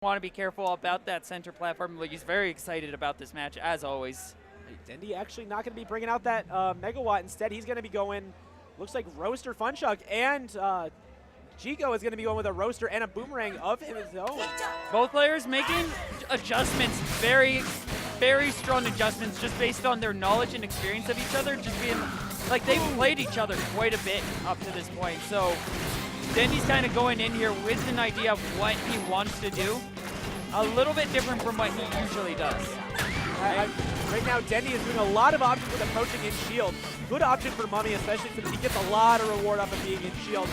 want to be careful about that center platform. Like, he's very excited about this match, as always. Dendy actually not going to be bringing out that Megawatt. Instead, he's going to be going, looks like Roaster Funchuck, and Jiko is going to be going with a Roaster and a Boomerang of his own. Both players making adjustments, very, very strong adjustments, just based on their knowledge and experience of each other, just being, like, they've played each other quite a bit up to this point. So Dendy's kind of going in here with an idea of what he wants to do, a little bit different from what he usually does. Right now, Dendy is doing a lot of options with approaching in shield. Good option for Mummy, especially since he gets a lot of reward off of being in shield.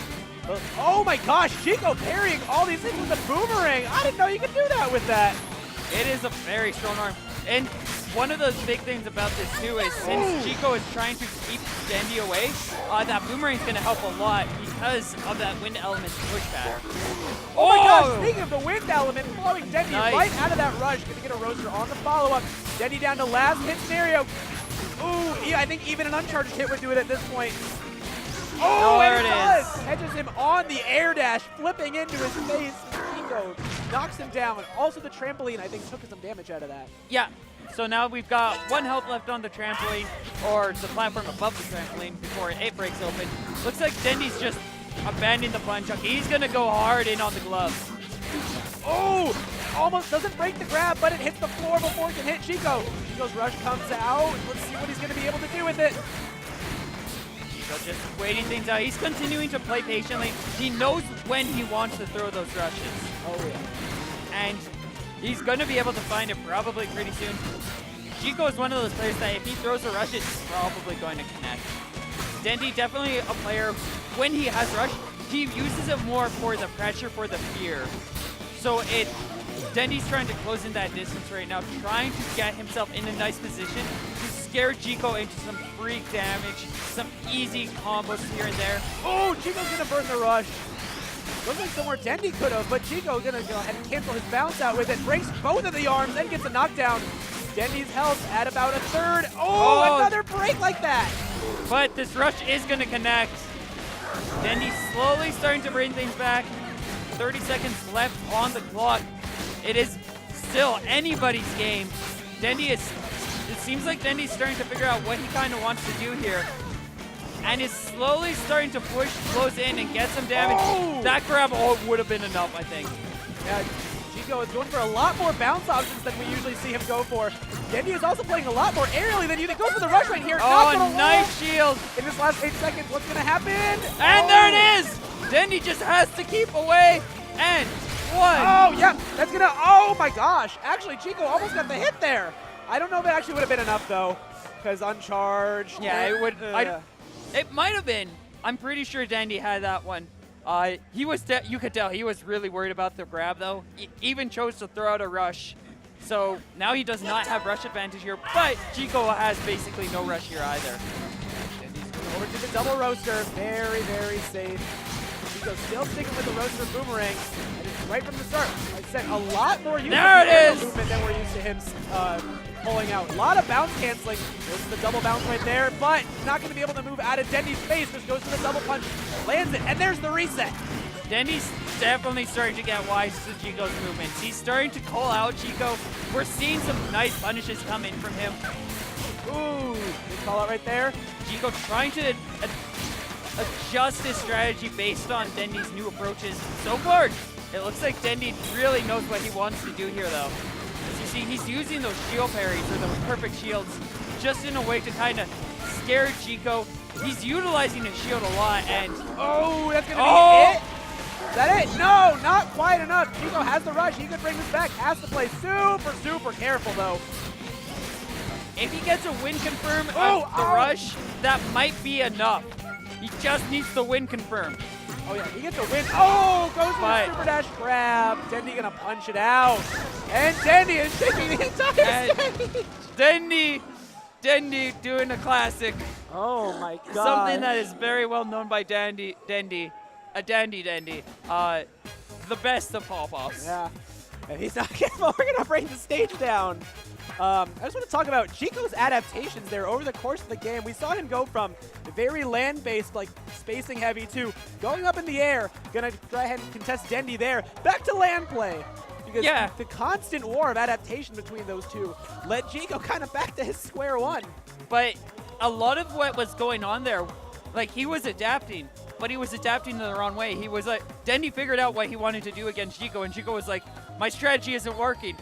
Oh my gosh, Jiko parrying all these things with a Boomerang. I didn't know you could do that with that. It is a very strong arm. And one of the big things about this too is since Jiko is trying to keep Dendy away, that Boomerang is going to help a lot because of that wind element pushback. Oh my gosh, speaking of the wind element, following Dendy right out of that rush. Going to get a Roaster on the follow-up. Dendy down to last hit scenario. Ooh, yeah, I think even an uncharged hit would do it at this point. Oh, there and it does. is. Catches him on the air dash, flipping into his face. Jiko knocks him down. Also the trampoline, I think, took some damage out of that. Yeah, so now we've got 1 health left on the trampoline, or the platform above the trampoline before it breaks open. Looks like Dendy's just abandoning the punch. He's going to go hard in on the glove. Oh, almost doesn't break the grab, but it hits the floor before it can hit Jiko. Jiko's rush comes out. Let's see what he's going to be able to do with it. Jiko just waiting things out. He's continuing to play patiently. He knows when he wants to throw those rushes. Oh, yeah. And he's going to be able to find it probably pretty soon. Jiko is one of those players that if he throws a rush, it's probably going to connect. Dendy, definitely a player, when he has rush, he uses it more for the pressure, for the fear. So Dendy's trying to close in that distance right now, trying to get himself in a nice position to scare Jiko into some freak damage, some easy combos here and there. Oh, Jiko's going to burn the rush. Looks like somewhere Dendy could have, but Jiko going to go ahead and cancel his bounce out with it. Breaks both of the arms, then gets a knockdown. Dendy's health at about a third. Oh, another break like that. But this rush is going to connect. Dendy slowly starting to bring things back. 30 seconds left on the clock. It is still anybody's game. It seems like Dendy's starting to figure out what he kind of wants to do here. And is slowly starting to push, close in, and get some damage. Oh! That grab would have been enough, I think. Yeah, Jiko is going for a lot more bounce options than we usually see him go for. Dendy is also playing a lot more aerially than you think. Goes for the rush right here. Oh, nice shield. In this last 8 seconds, what's going to happen? And there it is! Dendy just has to keep away. And 1. Oh, yeah, that's going to, oh my gosh. Actually, Jiko almost got the hit there. I don't know if it actually would have been enough, though, because uncharged. Yeah, it would. It might have been. I'm pretty sure Dendy had that one. He was. You could tell he was really worried about the grab, though. He even chose to throw out a rush. So now he does not have rush advantage here, but Jiko has basically no rush here either. Dendy's going over to the double roaster. Very, very safe. Jiko still sticking with the roaster Boomerang. And it's right from the start. Like I said, a lot more use of movement than we're used to him pulling out. A lot of bounce canceling. There's the double bounce right there, but not going to be able to move out of Dendy's face. Just goes for the double punch, lands it, and there's the reset. Dendy's definitely starting to get wise to Jiko's movements. He's starting to call out Jiko. We're seeing some nice punishes come in from him. Ooh, good call out right there. Jiko trying to adjust his strategy based on Dendy's new approaches. So far, it looks like Dendy really knows what he wants to do here, though. As you see, he's using those shield parries, or those perfect shields, just in a way to kind of scare Jiko. He's utilizing his shield a lot, and... Oh, that's going to be it? Is that it? No, not quite enough. Jiko has the rush. He could bring this back. Has to play super, super careful, though. If he gets a win confirm of the rush, that might be enough. He just needs the win confirm. Oh, yeah, he gets a win. Oh, goes for the super dash grab. Dendy going to punch it out. And Dendy is shaking the entire stage. Dendy doing a classic. Oh, my God. Something that is very well known by Dendy. The best of pop-offs. Yeah. If he's not careful, we're going to bring the stage down. I just want to talk about Jiko's adaptations there over the course of the game. We saw him go from very land-based, like spacing heavy, to going up in the air, gonna try ahead and contest Dendy there, back to land play. Because Yeah. the constant war of adaptation between those two led Jiko kind of back to his square one. But a lot of what was going on there, like he was adapting, but he was adapting in the wrong way. He was like, Dendy figured out what he wanted to do against Jiko, and Jiko was like, my strategy isn't working.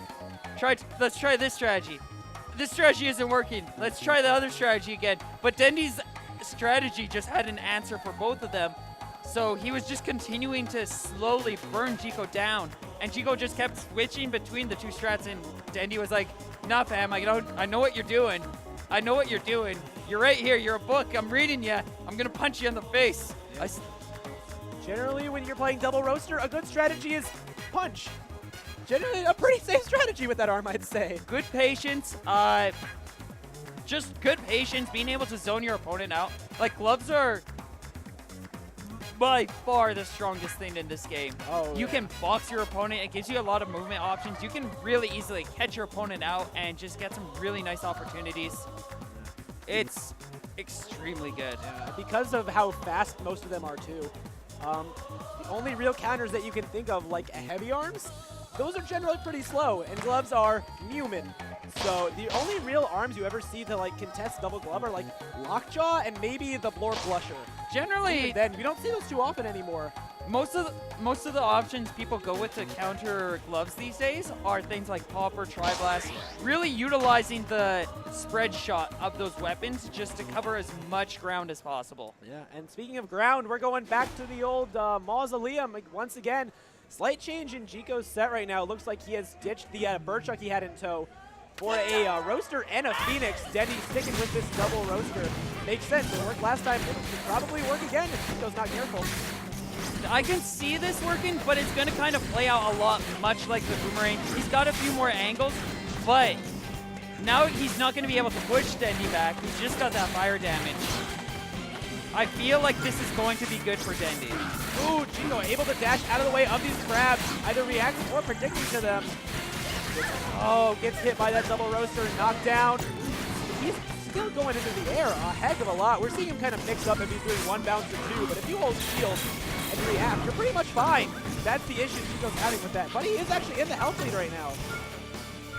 Let's try this strategy. This strategy isn't working. Let's try the other strategy again. But Dendy's strategy just had an answer for both of them. So he was just continuing to slowly burn Jiko down. And Jiko just kept switching between the two strats, and Dendy was like, nah, fam, I know what you're doing. I know what you're doing. You're right here. You're a book. I'm reading you. I'm going to punch you in the face. Generally, when you're playing double roaster, a good strategy is punch. Generally, a pretty safe strategy with that arm, I'd say. Good patience. Just good patience, being able to zone your opponent out. Like, gloves are by far the strongest thing in this game. Oh, you yeah. can box your opponent. It gives you a lot of movement options. You can really easily catch your opponent out and just get some really nice opportunities. It's extremely good. Yeah, because of how fast most of them are, too. The only real counters that you can think of, like heavy arms, those are generally pretty slow, and gloves are Newman. So the only real arms you ever see to like contest double glove are like Lockjaw and maybe the Blore Blusher. Generally, Even then we don't see those too often anymore. most of the options people go with to counter gloves these days are things like Popper, Tri-Blast, really utilizing the spread shot of those weapons just to cover as much ground as possible. Yeah, and speaking of ground, we're going back to the old mausoleum once again. Slight change in Jiko's set right now. It looks like he has ditched the bird truck he had in tow for a roaster and a Phoenix. Dendy sticking with this double roaster. Makes sense. It worked last time. It will probably work again if Jiko's not careful. I can see this working, but it's going to kind of play out a lot much like the boomerang. He's got a few more angles, but now he's not going to be able to push Dendy back. He's just got that fire damage. I feel like this is going to be good for Dendy. Ooh, Jiko able to dash out of the way of these crabs, either reacting or predicting to them. Oh, gets hit by that double roaster, knocked down. He's still going into the air a heck of a lot. We're seeing him kind of mix up if he's doing one bounce or two, but if you hold shield and react, you're pretty much fine. That's the issue Jiko's having with that. But he is actually in the health lead right now.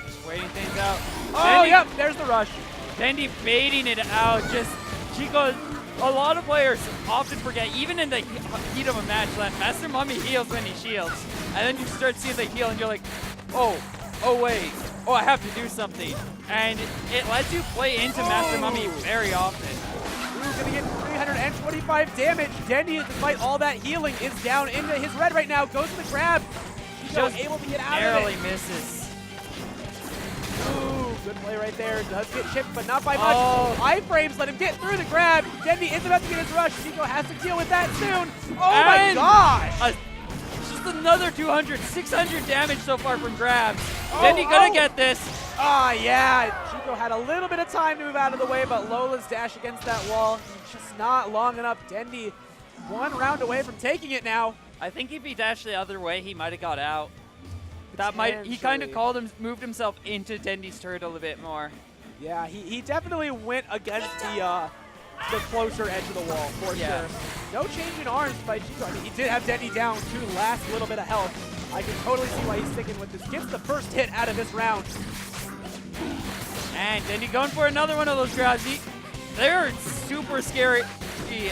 Just waiting things out. Oh, yep, there's the rush. Dendy baiting it out. Just Jiko. A lot of players often forget, even in the heat of a match, that Master Mummy heals when he shields. And then you start seeing the heal and you're like, oh wait, I have to do something. And it lets you play into Master Mummy very often. Ooh, gonna get 325 damage. Dendy, despite all that healing, is down into his red right now. Goes to the grab. Jiko able to get out of it. Barely misses. Ooh, good play right there. Does get chipped, but not by much. Oh. Iframes let him get through the grab. Dendy is about to get his rush. Jiko has to deal with that soon. Oh And my gosh! Just another 200, 600 damage so far from grabs. Dendy gonna get this. Yeah. Jiko had a little bit of time to move out of the way, but Lola's dash against that wall, just not long enough. Dendy, one round away from taking it now. I think if he dashed the other way, he might have got out. He kind of moved himself into Dendy's turret a little bit more. Yeah, he definitely went against the closer edge of the wall, for sure. No change in arms by Jiko. I mean, he did have Dendy down to last little bit of health. I can totally see why he's sticking with this. Gets the first hit out of this round. And Dendy going for another one of those grabs. They're super scary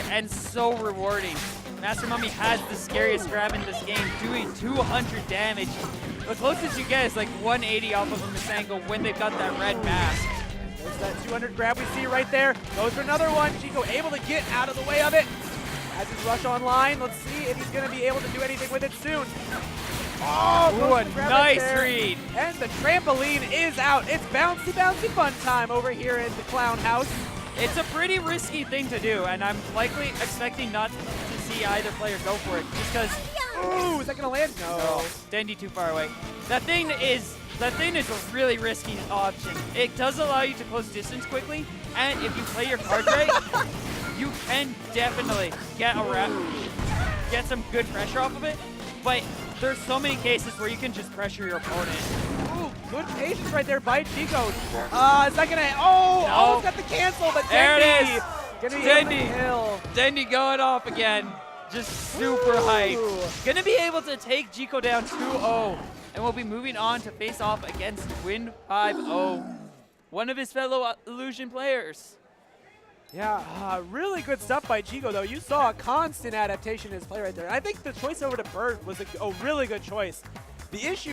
and so rewarding. Master Mummy has the scariest grab in this game, doing 200 damage. The closest you get is like 180 off of a Masango when they've got that red mask. There's that 200 grab we see right there. Goes for another one. Jiko able to get out of the way of it. Has his rush online. Let's see if he's going to be able to do anything with it soon. Oh, a nice read. And the trampoline is out. It's bouncy, bouncy fun time over here in the clown house. It's a pretty risky thing to do, and I'm likely expecting not to see either player go for it, just because. Ooh, is that gonna land? No. Dendy too far away. That thing is a really risky option. It does allow you to close distance quickly, and if you play your cards right, you can definitely get some good pressure off of it. But there's so many cases where you can just pressure your opponent. Ooh, good patience right there by Jiko. Is that gonna? Oh, no. Almost got the cancel, but there Dendy. it is. Gonna be able to kill. Dendy going off again. Just super hype. Gonna be able to take Jiko down 2-0 and will be moving on to face off against Win 5-0, one of his fellow Illusion players. Yeah, really good stuff by Jiko, though. You saw a constant adaptation in his play right there. I think the choice over to Bert was a really good choice. The issue